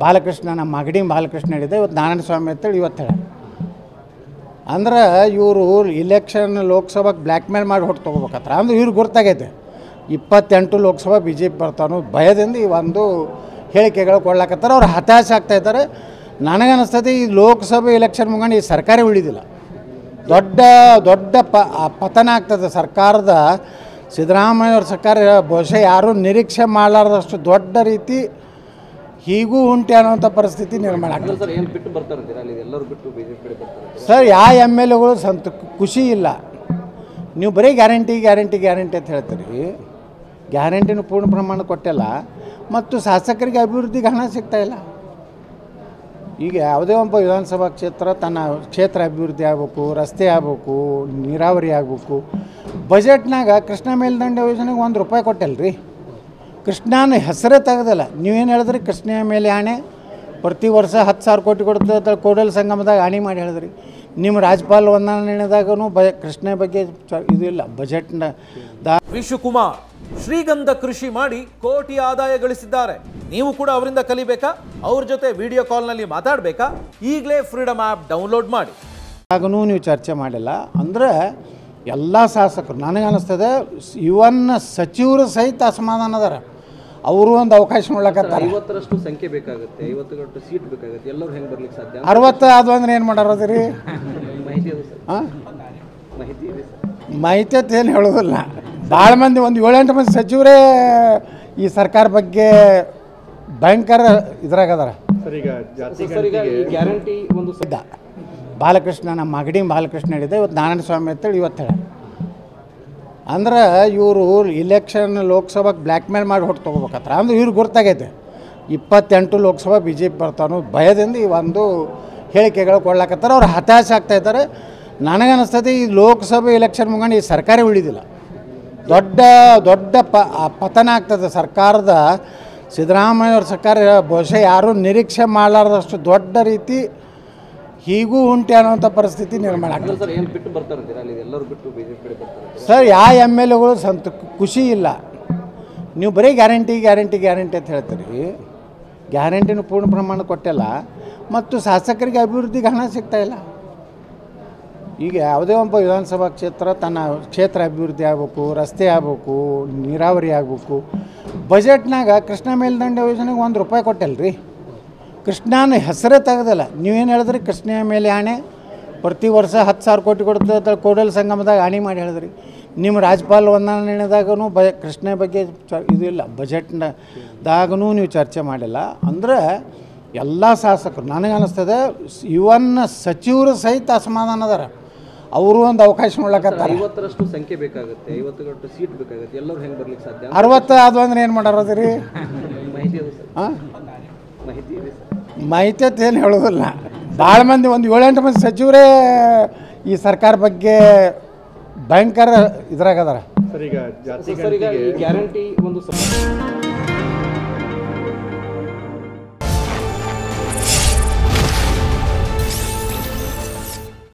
ಬಾಲಕೃಷ್ಣ ನಮ್ಮ ಮಗಡಿ ಬಾಲಕೃಷ್ಣ ಹೇಳಿದೆ, ಇವತ್ತು ನಾರಾಯಣ ಸ್ವಾಮಿ ಅಂತೇಳಿ ಇವತ್ತು ಹೇಳ. ಅಂದ್ರೆ ಇವರು ಇಲೆಕ್ಷನ್ ಲೋಕಸಭೆಗೆ ಬ್ಲ್ಯಾಕ್ ಮೇಲ್ ಮಾಡಿ ಹೊಟ್ಟು ತೊಗೋಬೇಕತ್ರ. ಅಂದ್ರೆ ಇವ್ರಿಗೆ ಗೊತ್ತಾಗೈತೆ 28 ಲೋಕಸಭಾ ಬಿ ಜೆ ಪಿ ಬರ್ತಾನೋ ಭಯದಿಂದ ಈ ಒಂದು ಹೇಳಿಕೆಗಳು ಕೊಡ್ಲಾಕತ್ತಾರೆ. ಅವ್ರು ಹತಾಶ ಆಗ್ತಾಯಿದ್ದಾರೆ. ನನಗನ್ನಿಸ್ತದೆ ಈ ಲೋಕಸಭೆ ಇಲೆಕ್ಷನ್ ಮುಗಿದು ಈ ಸರ್ಕಾರ ಉಳಿದಿಲ್ಲ, ದೊಡ್ಡ ದೊಡ್ಡ ಪತನ ಆಗ್ತದೆ ಸರ್ಕಾರದ. ಸಿದ್ದರಾಮಯ್ಯವ್ರ ಸರ್ಕಾರ ಬಹುಶಃ ಯಾರೂ ನಿರೀಕ್ಷೆ ಮಾಡಲಾರ್ದಷ್ಟು ದೊಡ್ಡ ರೀತಿ ಹೀಗೂ ಉಂಟು ಅನ್ನೋಂಥ ಪರಿಸ್ಥಿತಿ ನಿರ್ಮಾಣ ಆಗ್ತದೆ. ಸರ್ ಯಾವ ಎಮ್ ಎಲ್ ಎಗಳು ಖುಷಿ ಇಲ್ಲ. ನೀವು ಬರೀ ಗ್ಯಾರಂಟಿ ಗ್ಯಾರಂಟಿ ಗ್ಯಾರಂಟಿ ಅಂತ ಹೇಳ್ತೀರಿ, ಗ್ಯಾರಂಟಿನೂ ಪೂರ್ಣ ಪ್ರಮಾಣ ಕೊಟ್ಟಿಲ್ಲ ಮತ್ತು ಶಾಸಕರಿಗೆ ಅಭಿವೃದ್ಧಿಗೆ ಹಣ ಸಿಗ್ತಾಯಿಲ್ಲ. ಈಗ ಯಾವುದೇ ಒಬ್ಬ ವಿಧಾನಸಭಾ ಕ್ಷೇತ್ರ ತನ್ನ ಕ್ಷೇತ್ರ ಅಭಿವೃದ್ಧಿ ಆಗಬೇಕು, ರಸ್ತೆ ಆಗಬೇಕು, ನೀರಾವರಿ ಆಗಬೇಕು. ಬಜೆಟ್ನಾಗ ಕೃಷ್ಣ ಮೇಲ್ದಂಡೆ ಯೋಜನೆಗೆ ₹1 ಕೊಟ್ಟಲ್ರಿ. ಕೃಷ್ಣನ ಹೆಸರೇ ತೆಗೆದಲ್ಲ. ನೀವೇನು ಹೇಳಿದ್ರಿ? ಕೃಷ್ಣ ಮೇಲೆ ಆಣೆ ಪ್ರತಿ ವರ್ಷ 10,000 ಕೋಟಿ ಕೊಡ್ತದೆ ಕೂಡಲ ಸಂಗಮದಾಗ ಆಣೆ ಮಾಡಿ ಹೇಳಿದ್ರಿ. ನಿಮ್ಮ ರಾಜ್ಯಪಾಲ ವಂದನೆದಾಗೂ ಕೃಷ್ಣ ಬಗ್ಗೆ ಇದು ಇಲ್ಲ ಬಜೆಟ್ನ. ವಿಶ್ವಕುಮಾರ್ ಶ್ರೀಗಂಧ ಕೃಷಿ ಮಾಡಿ ಕೋಟಿ ಆದಾಯ ಗಳಿಸಿದ್ದಾರೆ. ನೀವು ಕೂಡ ಅವರಿಂದ ಕಲಿಬೇಕಾ? ಅವ್ರ ಜೊತೆ ವಿಡಿಯೋ ಕಾಲ್ನಲ್ಲಿ ಮಾತಾಡಬೇಕಾ? ಈಗಲೇ ಫ್ರೀಡಮ್ ಆ್ಯಪ್ ಡೌನ್ಲೋಡ್ ಮಾಡಿ. ಆಗನೂ ನೀವು ಚರ್ಚೆ ಮಾಡಿಲ್ಲ ಅಂದರೆ ಎಲ್ಲ ಶಾಸಕರು ನನಗನ್ನಿಸ್ತದೆ ಇವನ್ ಸಚಿವರು ಸಹಿತ ಅಸಮಾಧಾನ ಅದಾರ. ಅವರು ಒಂದು ಅವಕಾಶ ನೋಡ್ಲಕತ್ತಾರೆ. 50ರಷ್ಟು ಸಂಖ್ಯೆ ಬೇಕಾಗುತ್ತೆ, 50 ಸೀಟ್ ಬೇಕಾಗುತ್ತೆ. ಎಲ್ಲರೂ ಹೆಂಗೆ ಬರ್ಲಿಕ್ಕೆ ಸಾಧ್ಯ? 60 ಅದು ಅಂದ್ರೆ ಏನು ಮಾಡೋದ್ರಿ? ಮಾಹಿತಿ ಇದೆ ಸರ್, ಹಾಂ ಮಾಹಿತಿ ಇದೆ ಸರ್. ಮಾಹಿತಿ ಅಂತ ಏನು ಹೇಳೋದಿಲ್ಲ. ಭಾಳ ಮಂದಿ ಒಂದು 7-8 ಮಂದಿ ಸಚಿವರೇ ಈ ಸರ್ಕಾರ ಬಗ್ಗೆ ಭಯಂಕರ ಇದ್ರಾಗದಾರ. ಗ್ಯಾರಂಟಿ ಒಂದು ಬಾಲಕೃಷ್ಣ ನಮ್ಮ ಮಗಡಿ ಬಾಲಕೃಷ್ಣ ಹೇಳಿದೆ, ಇವತ್ತು ನಾರಾಯಣ ಸ್ವಾಮಿ ಅಂತೇಳಿ ಇವತ್ತು ಹೇಳ. ಅಂದ್ರೆ ಇವರು ಇಲೆಕ್ಷನ್ ಲೋಕಸಭೆಗೆ ಬ್ಲ್ಯಾಕ್ ಮೇಲ್ ಮಾಡಿ ಹೊಟ್ಟು ತೊಗೋಬೇಕತ್ರ. ಅಂದ್ರೆ ಇವ್ರಿಗೆ ಗೊತ್ತಾಗೈತೆ 28 ಲೋಕಸಭಾ ಬಿ ಜೆ ಪಿ ಬರ್ತಾನೋ ಭಯದಿಂದ ಈ ಒಂದು ಹೇಳಿಕೆಗಳು ಕೊಡ್ಲಾಕತ್ತಾರೆ. ಅವ್ರು ಹತಾಶ ಆಗ್ತಾಯಿದ್ದಾರೆ. ನನಗನ್ನಿಸ್ತದೆ ಈ ಲೋಕಸಭೆ ಇಲೆಕ್ಷನ್ ಮುಗಿದು ಈ ಸರ್ಕಾರ ಉಳಿದಿಲ್ಲ, ದೊಡ್ಡ ದೊಡ್ಡ ಪತನ ಆಗ್ತದೆ ಸರ್ಕಾರದ. ಸಿದ್ದರಾಮಯ್ಯವ್ರ ಸರ್ಕಾರ ಬಹುಶಃ ಯಾರೂ ನಿರೀಕ್ಷೆ ಮಾಡಲಾರ್ದಷ್ಟು ದೊಡ್ಡ ರೀತಿ ಹೀಗೂ ಉಂಟು ಅನ್ನೋಂಥ ಪರಿಸ್ಥಿತಿ ನಿರ್ಮಾಣ ಆಗ್ತದೆ. ಸರ್ ಯಾವ ಎಮ್ ಎಲ್ ಎಗಳು ಖುಷಿ ಇಲ್ಲ. ನೀವು ಬರೀ ಗ್ಯಾರಂಟಿ ಗ್ಯಾರಂಟಿ ಗ್ಯಾರಂಟಿ ಅಂತ ಹೇಳ್ತೀರಿ, ಗ್ಯಾರಂಟಿನೂ ಪೂರ್ಣ ಪ್ರಮಾಣ ಕೊಟ್ಟಿಲ್ಲ ಮತ್ತು ಶಾಸಕರಿಗೆ ಅಭಿವೃದ್ಧಿಗೆ ಹಣ ಸಿಗ್ತಾಯಿಲ್ಲ. ಈಗ ಯಾವುದೇ ಒಬ್ಬ ವಿಧಾನಸಭಾ ಕ್ಷೇತ್ರ ತನ್ನ ಕ್ಷೇತ್ರ ಅಭಿವೃದ್ಧಿ ಆಗಬೇಕು, ರಸ್ತೆ ಆಗಬೇಕು, ನೀರಾವರಿ ಆಗಬೇಕು. ಬಜೆಟ್ನಾಗ ಕೃಷ್ಣ ಮೇಲ್ದಂಡೆ ಯೋಜನೆಗೆ ₹1 ಕೊಟ್ಟಲ್ರಿ. ಕೃಷ್ಣನ ಹೆಸರೇ ತೆಗೆದಲ್ಲ. ನೀವೇನು ಹೇಳಿದ್ರಿ? ಕೃಷ್ಣ ಮೇಲೆ ಆಣೆ ಪ್ರತಿ ವರ್ಷ 10,000 ಕೋಟಿ ಕೊಡ್ತದೆ ಕೂಡಲ ಸಂಗಮದಾಗ ಆಣೆ ಮಾಡಿ ಹೇಳಿದ್ರಿ. ನಿಮ್ಮ ರಾಜ್ಯಪಾಲ ವಂದನೆದಾಗೂ ಕೃಷ್ಣ ಬಗ್ಗೆ ಇದು ಇಲ್ಲ ಬಜೆಟ್ನದಾಗೂ ನೀವು ಚರ್ಚೆ ಮಾಡಿಲ್ಲ. ಅಂದರೆ ಎಲ್ಲ ಶಾಸಕರು ನನಗನ್ನಿಸ್ತದೆ ಇವನ್ ಸಚಿವರು ಸಹಿತ ಅಸಮಾಧಾನ ಅದಾರ. ಅವರು ಒಂದು ಅವಕಾಶ ನೋಡ್ಲಕತ್ತಾರೆ. 50ರಷ್ಟು ಸಂಖ್ಯೆ ಬೇಕಾಗುತ್ತೆ, 50 ಸೀಟ್ ಬೇಕಾಗುತ್ತೆ. ಎಲ್ಲರೂ ಹೆಂಗೆ ಬರ್ಲಿಕ್ಕೆ ಸಾಧ್ಯ? 60 ಅದು ಅಂದ್ರೆ ಏನು ಮಾಡೋದ್ರಿ? ಮಾಹಿತಿ ಇದೆ ಸರ್, ಹಾಂ ಮಾಹಿತಿ ಇದೆ ಸರ್. ಮಾಹಿತಿ ಅಂತ ಏನು ಹೇಳೋದಿಲ್ಲ. ಭಾಳ ಮಂದಿ ಒಂದು 7-8 ಮಂದಿ ಸಚಿವರೇ ಈ ಸರ್ಕಾರ ಬಗ್ಗೆ ಭಯಂಕರ ಇದ್ರಾಗದಾರ. ಸರ್ ಈಗ ಗ್ಯಾರಂಟಿ ಒಂದು